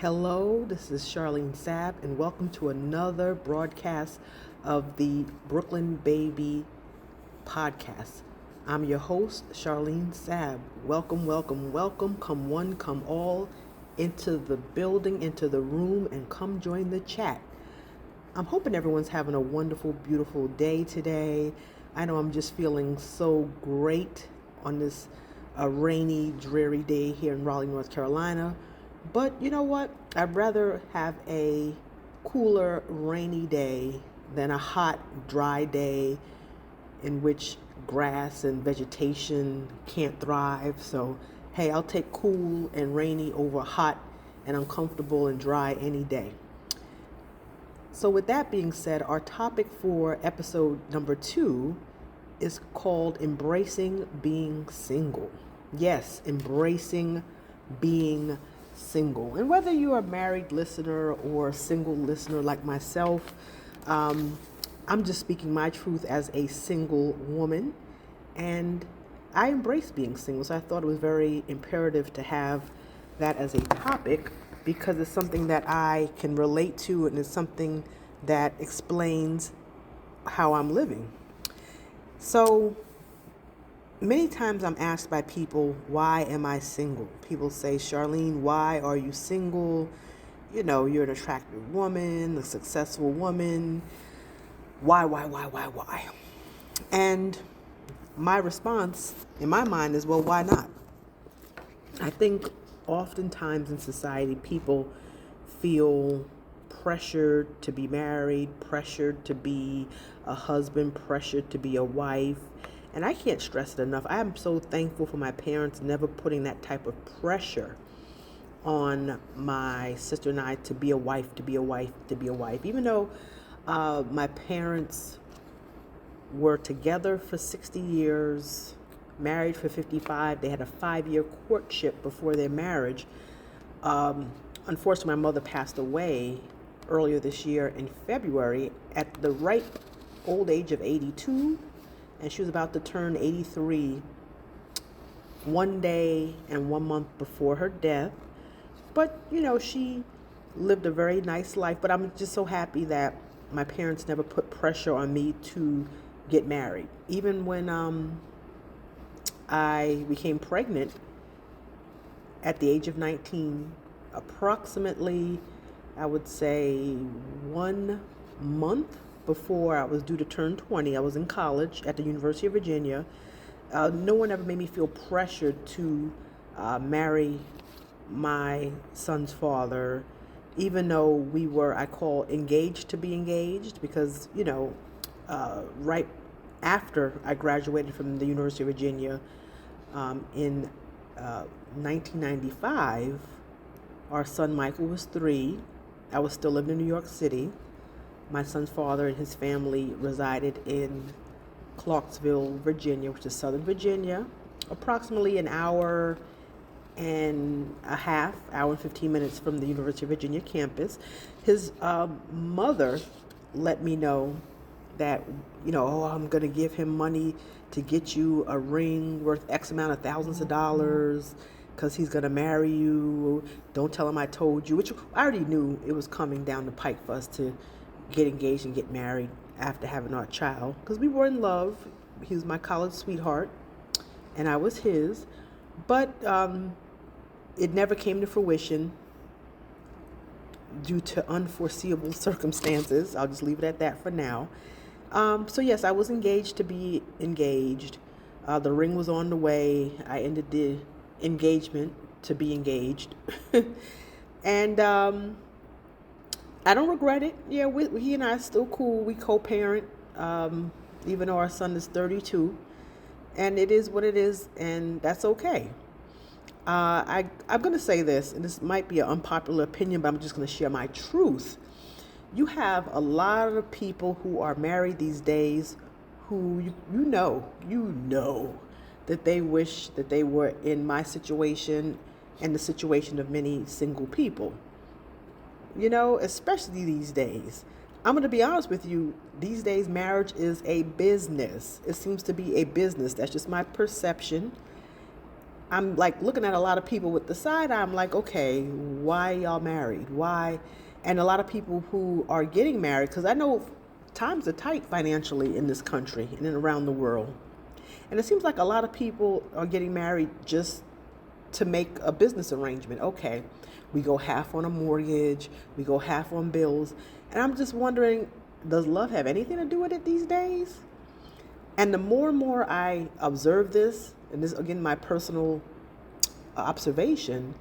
Hello, this is Charlene Sabb, and welcome to another broadcast of the Brooklyn Baby podcast. I'm your host, Charlene Sabb. Welcome, welcome, welcome. Come one, come all into the building, into the room, and come join the chat. I'm hoping everyone's having a wonderful, beautiful day today. I know I'm just feeling so great on this rainy, dreary day here in Raleigh, North Carolina. But you know what? I'd rather have a cooler, rainy day than a hot, dry day in which grass and vegetation can't thrive. So, hey, I'll take cool and rainy over hot and uncomfortable and dry any day. So, with that being said, our topic for episode number 2 is called Embracing Being Single. Yes, embracing being single. And whether you're a married listener or a single listener like myself, I'm just speaking my truth as a single woman. And I embrace being single. So I thought it was very imperative to have that as a topic because it's something that I can relate to and it's something that explains how I'm living. So many times I'm asked by people, why am I single? People say, Charlene, why are you single? You know, you're an attractive woman, a successful woman. Why? And my response in my mind is, well, why not? I think oftentimes in society, people feel pressured to be married, pressured to be a husband, pressured to be a wife. And I can't stress it enough. I am so thankful for my parents never putting that type of pressure on my sister and I to be a wife. Even though my parents were together for 60 years, married for 55. They had a 5-year courtship before their marriage. Unfortunately, my mother passed away earlier this year in February at the ripe old age of 82. And she was about to turn 83 one day and 1 month before her death. But, you know, she lived a very nice life. But I'm just so happy that my parents never put pressure on me to get married. Even when I became pregnant at the age of 19, approximately, I would say 1 month before I was due to turn 20, I was in college at the University of Virginia. No one ever made me feel pressured to marry my son's father, even though we were, I call, engaged to be engaged, because, you know, right after I graduated from the University of Virginia in 1995, our son Michael was 3. I was still living in New York City. My son's father and his family resided in Clarksville, Virginia, which is Southern Virginia, approximately an hour and a half, hour and 15 minutes from the University of Virginia campus. His mother let me know that, you know, I'm going to give him money to get you a ring worth X amount of thousands of dollars because he's going to marry you. Don't tell him I told you, which I already knew it was coming down the pike for us to get engaged and get married after having our child, because we were in love. He was my college sweetheart and I was his, but it never came to fruition due to unforeseeable circumstances. I'll just leave it at that for now. So yes, I was engaged to be engaged. The ring was on the way. I ended the engagement to be engaged. And I don't regret it. Yeah, he and I are still cool. We co-parent, even though our son is 32. And it is what it is, and that's okay. I'm going to say this, and this might be an unpopular opinion, but I'm just going to share my truth. You have a lot of people who are married these days who you know that they wish that they were in my situation and the situation of many single people. You know, especially these days. I'm going to be honest with you. These days, marriage is a business. It seems to be a business. That's just my perception. I'm like looking at a lot of people with the side eye. I'm like, okay, why y'all married? Why? And a lot of people who are getting married, because I know times are tight financially in this country and around the world. And it seems like a lot of people are getting married just to make a business arrangement. Okay, we go half on a mortgage, we go half on bills. And I'm just wondering, does love have anything to do with it these days? And the more and more I observe this, and this again my personal observation,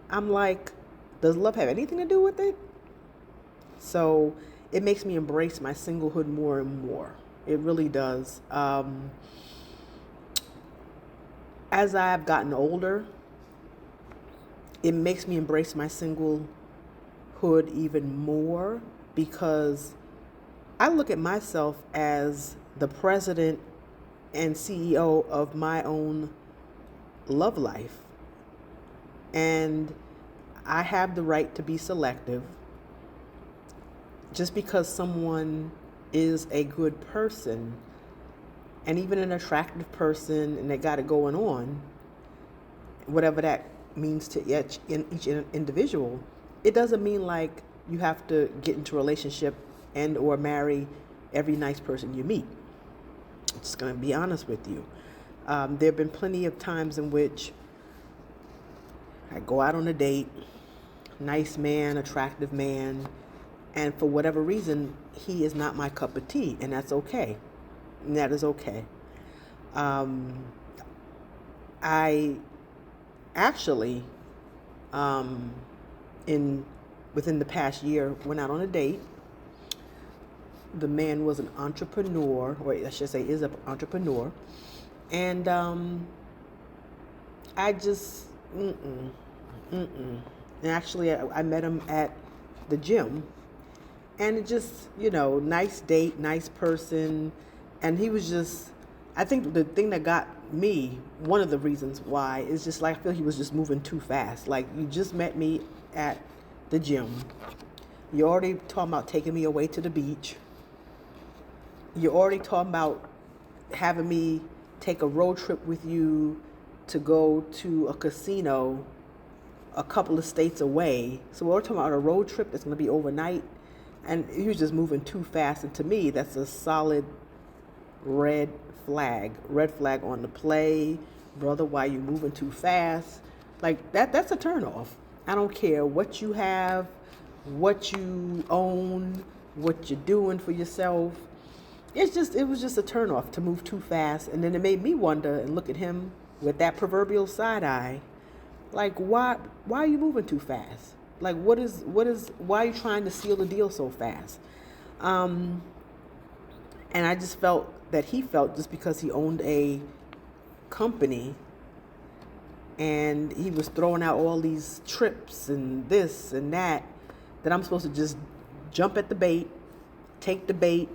I'm like, does love have anything to do with it? So it makes me embrace my singlehood more and more. It really does. As I've gotten older, it makes me embrace my singlehood even more, because I look at myself as the president and CEO of my own love life. And I have the right to be selective. Just because someone is a good person and even an attractive person and they got it going on, whatever that means to each individual, it doesn't mean like you have to get into a relationship and or marry every nice person you meet. I'm just going to be honest with you. There have been plenty of times in which I go out on a date, nice man, attractive man, and for whatever reason, he is not my cup of tea, and that's okay. And that is okay. I actually, within the past year, went out on a date. The man was an entrepreneur, or I should say is an entrepreneur. And I just, And actually, I met him at the gym. And it just, nice date, nice person. And he was just, I think the thing that got me, one of the reasons why, is just like, I feel he was just moving too fast. Like, you just met me at the gym. You're already talking about taking me away to the beach. You're already talking about having me take a road trip with you to go to a casino a couple of states away. So we're talking about a road trip that's going to be overnight. And he was just moving too fast. And to me, that's a solid red flag. Red flag on the play. Brother, why you moving too fast? Like, that's a turnoff. I don't care what you have, what you own, what you're doing for yourself. It was just a turnoff to move too fast. And then it made me wonder and look at him with that proverbial side eye. Like, why are you moving too fast? Like, why are you trying to seal the deal so fast? And I just felt that he felt just because he owned a company and he was throwing out all these trips and this and that I'm supposed to just jump at the bait, take the bait.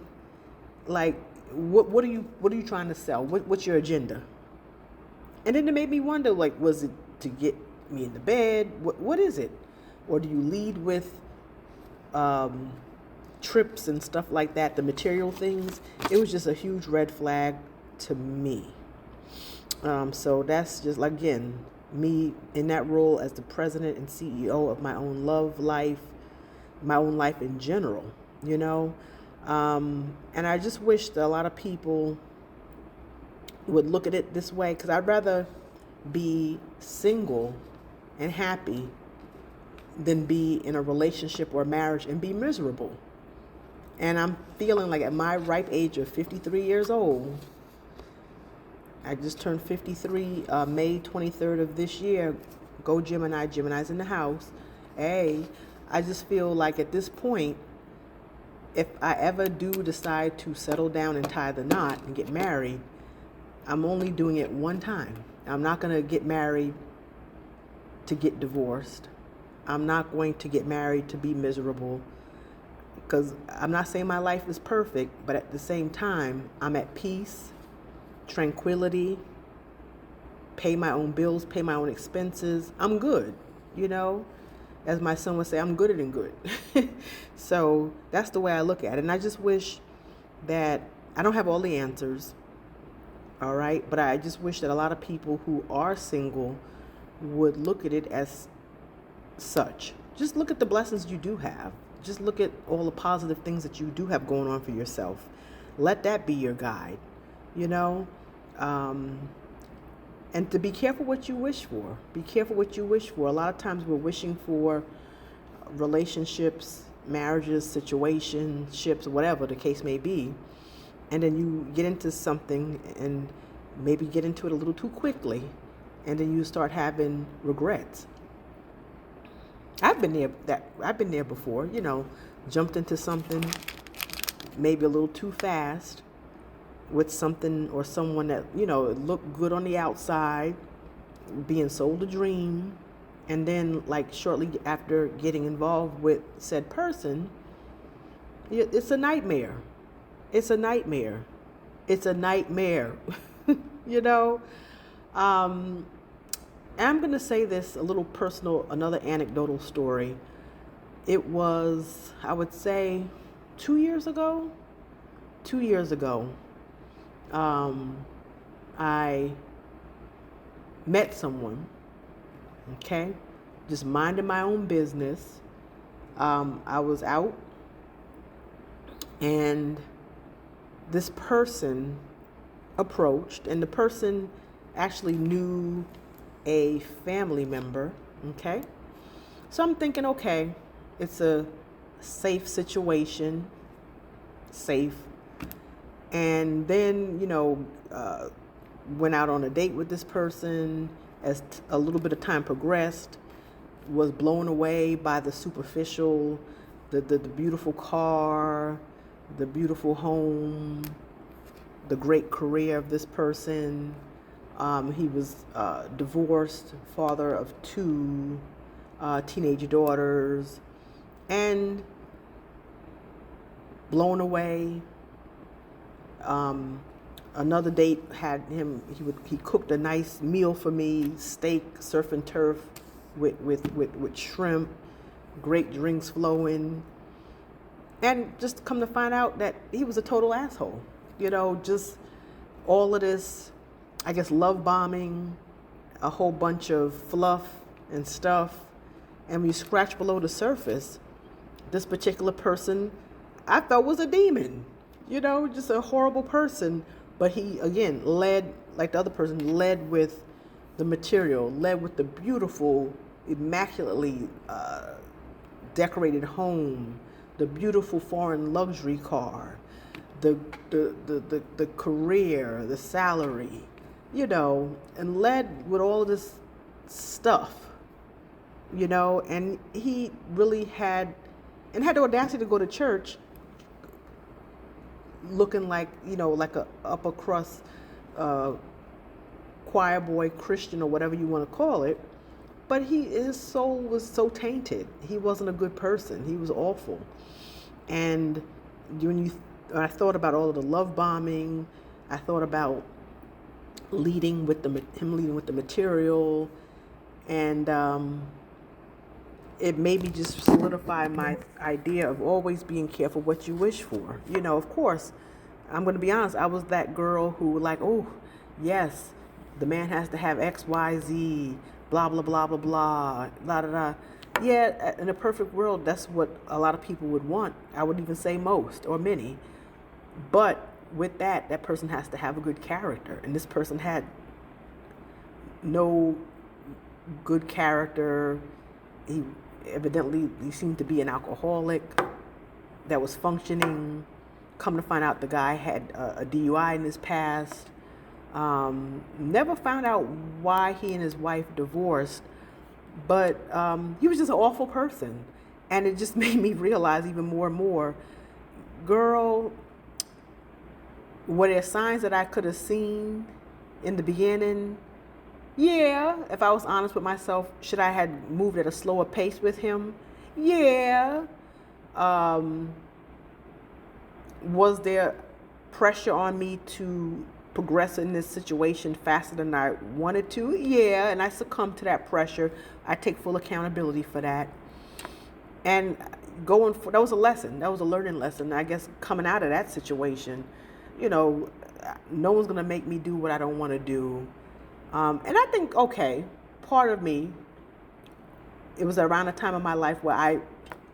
Like, what are you trying to sell? What's your agenda? And then it made me wonder, like, was it to get me in the bed? What is it? Or do you lead with trips and stuff like that, the material things? It was just a huge red flag to me. So that's just, again, me in that role as the president and CEO of my own love life, my own life in general, And I just wish that a lot of people would look at it this way, because I'd rather be single and happy than be in a relationship or marriage and be miserable. And I'm feeling like at my ripe age of 53 years old, I just turned 53 May 23rd of this year. Go Gemini. Gemini's in the house. Hey, I just feel like at this point, if I ever do decide to settle down and tie the knot and get married, I'm only doing it one time. I'm not going to get married to get divorced. I'm not going to get married to be miserable, because I'm not saying my life is perfect, but at the same time, I'm at peace, tranquility, pay my own bills, pay my own expenses. I'm good, As my son would say, I'm gooder than good. So that's the way I look at it. And I just wish that I don't have all the answers. All right. But I just wish that a lot of people who are single would look at it as such. Just look at the blessings you do have. Just look at all the positive things that you do have going on for yourself. Let that be your guide, you know? And to be careful what you wish for. Be careful what you wish for. A lot of times we're wishing for relationships, marriages, situationships, whatever the case may be. And then you get into something and maybe get into it a little too quickly. And then you start having regrets. I've been there before, jumped into something maybe a little too fast with something or someone that, looked good on the outside, being sold a dream. And then like shortly after getting involved with said person, it's a nightmare. It's a nightmare. It's a nightmare, And I'm going to say this, a little personal, another anecdotal story. It was, I would say, 2 years ago. 2 years ago, I met someone, okay, just minding my own business. I was out, and this person approached, and the person actually knew a family member, okay? So I'm thinking, okay, it's a safe situation, safe. And then, went out on a date with this person. As a little bit of time progressed, was blown away by the superficial, the beautiful car, the beautiful home, the great career of this person. He was divorced, father of 2 teenage daughters, and blown away. Another date had him. He cooked a nice meal for me: steak, surf and turf, with shrimp, great drinks flowing, and just come to find out that he was a total asshole. Just all of this, I guess, love bombing, a whole bunch of fluff and stuff. And when you scratch below the surface, this particular person I felt was a demon, just a horrible person. But he, again, led, like the other person, led with the material, led with the beautiful, immaculately decorated home, the beautiful foreign luxury car, the career, the salary, and led with all of this stuff, and he really had the audacity to go to church looking like, like a upper crust choir boy Christian, or whatever you want to call it. But his soul was so tainted. He wasn't a good person. He was awful. And when I thought about all of the love bombing, I thought about him leading with the material, and it made me just solidify my idea of always being careful what you wish for. Of course, I'm going to be honest, I was that girl who like, oh, yes, the man has to have X, Y, Z, blah, blah, blah, blah, blah, blah, blah, blah. Yeah, in a perfect world, that's what a lot of people would want. I would even say most or many. But with that person has to have a good character. And this person had no good character. He seemed to be an alcoholic that was functioning. Come to find out, the guy had a DUI in his past. Never found out why he and his wife divorced, but he was just an awful person. And it just made me realize even more and more, girl, were there signs that I could have seen in the beginning? Yeah, if I was honest with myself, should I have moved at a slower pace with him? Yeah. Was there pressure on me to progress in this situation faster than I wanted to? Yeah, and I succumbed to that pressure. I take full accountability for that. And that was a lesson. That was a learning lesson. I guess coming out of that situation, no one's going to make me do what I don't want to do. And I think, okay, part of me, it was around a time of my life where I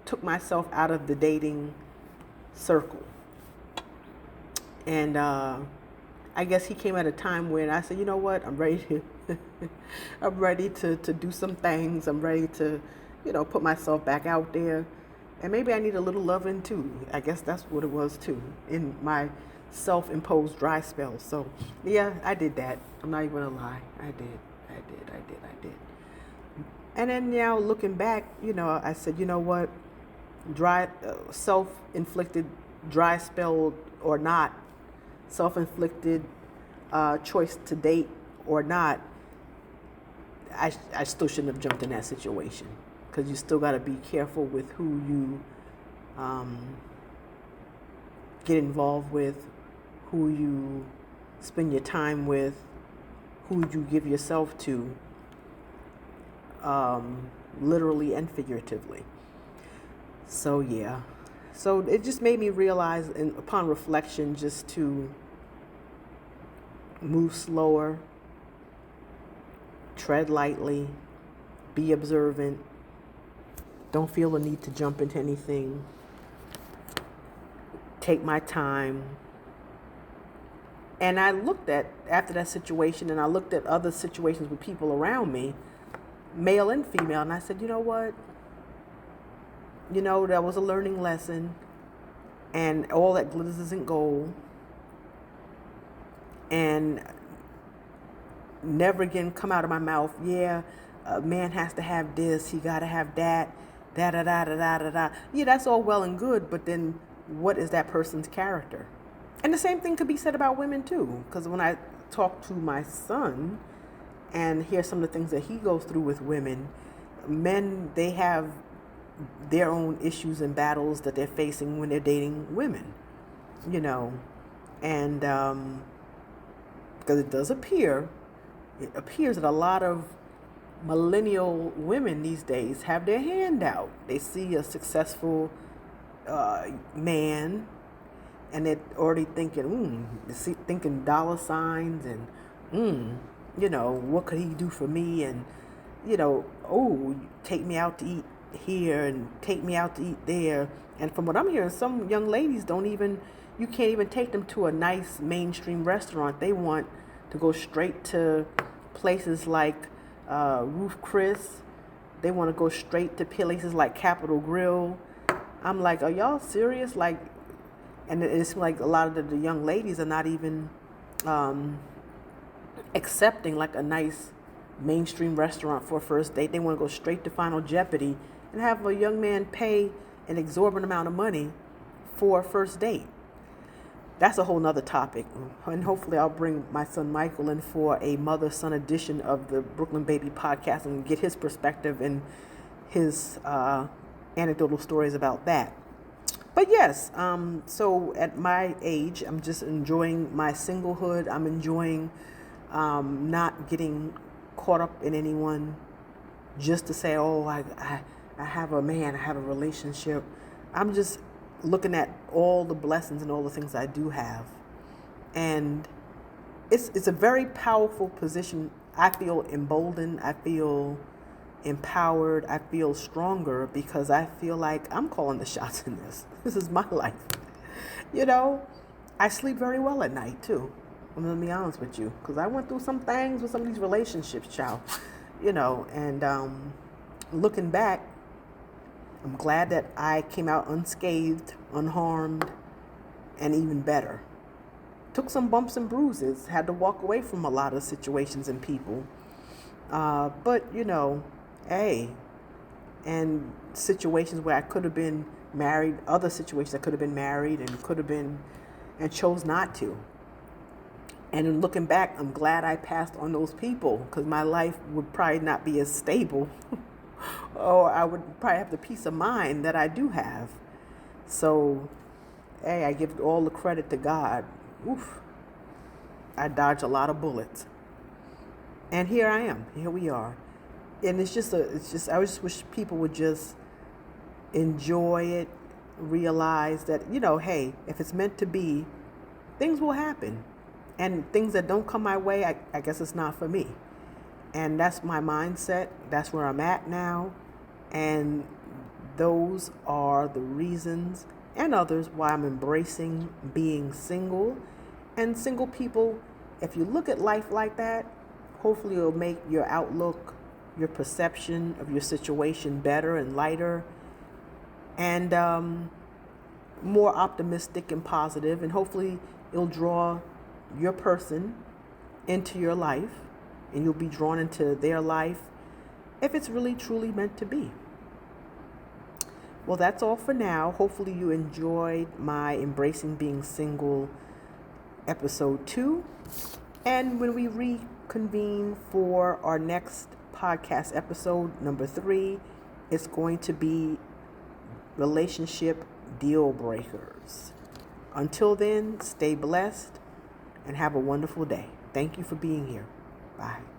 took myself out of the dating circle. And I guess he came at a time when I said, you know what, I'm ready to I'm ready to do some things. I'm ready to, put myself back out there. And maybe I need a little loving too. I guess that's what it was too, in my self-imposed dry spell. So yeah, I did that. I'm not even gonna lie. I did. And then now looking back, I said, you know what, self-inflicted dry spell or not, self-inflicted choice to date or not, I still shouldn't have jumped in that situation, because you still got to be careful with who you get involved with, who you spend your time with, who you give yourself to, literally and figuratively. So yeah, so it just made me realize, and upon reflection, just to move slower, tread lightly, be observant, don't feel the need to jump into anything, take my time. And I looked at, after that situation, and I looked at other situations with people around me, male and female, and I said, you know what? That was a learning lesson, and all that glitters isn't gold. And never again come out of my mouth, yeah, a man has to have this, he got to have that, da-da-da-da-da-da-da. Yeah, that's all well and good, but then what is that person's character? And the same thing could be said about women too, because when I talk to my son and hear some of the things that he goes through with women, men, they have their own issues and battles that they're facing when they're dating women, and because it appears that a lot of millennial women these days have their hand out. They see a successful man, and they're already thinking dollar signs and, what could he do for me? And, take me out to eat here and take me out to eat there. And from what I'm hearing, some young ladies you can't even take them to a nice mainstream restaurant. They want to go straight to places like Ruth Chris. They want to go straight to places like Capitol Grill. I'm like, are y'all serious? Like, and it's like a lot of the young ladies are not even accepting like a nice mainstream restaurant for a first date. They want to go straight to Final Jeopardy and have a young man pay an exorbitant amount of money for a first date. That's a whole nother topic. And hopefully I'll bring my son Michael in for a mother-son edition of the Brooklyn Baby podcast and get his perspective and his anecdotal stories about that. But yes, so at my age, I'm just enjoying my singlehood. I'm enjoying not getting caught up in anyone just to say, oh, I have a man, I have a relationship. I'm just looking at all the blessings and all the things I do have. And it's a very powerful position. I feel emboldened. I feel empowered. I feel stronger because I feel like I'm calling the shots in this. This is my life. I sleep very well at night too. I'm going to be honest with you, because I went through some things with some of these relationships, child. And looking back, I'm glad that I came out unscathed, unharmed, and even better. Took some bumps and bruises, had to walk away from a lot of situations and people. But, hey, and situations where I could have been married, other situations I could have been married and chose not to. And in looking back, I'm glad I passed on those people, because my life would probably not be as stable or I would probably have the peace of mind that I do have. So, hey, I give all the credit to God. Oof. I dodged a lot of bullets. And here I am. Here we are. And I just wish people would just enjoy it, realize that, hey, if it's meant to be, things will happen. And things that don't come my way, I guess it's not for me. And that's my mindset. That's where I'm at now. And those are the reasons and others why I'm embracing being single. And single people, if you look at life like that, hopefully it'll make your outlook, your perception of your situation better and lighter, and more optimistic and positive. And hopefully it'll draw your person into your life, and you'll be drawn into their life if it's really truly meant to be. Well, that's all for now. Hopefully you enjoyed my Embracing Being Single episode 2. And when we reconvene for our next podcast episode, number 3, it's going to be relationship deal breakers. Until then, stay blessed and have a wonderful day. Thank you for being here. Bye.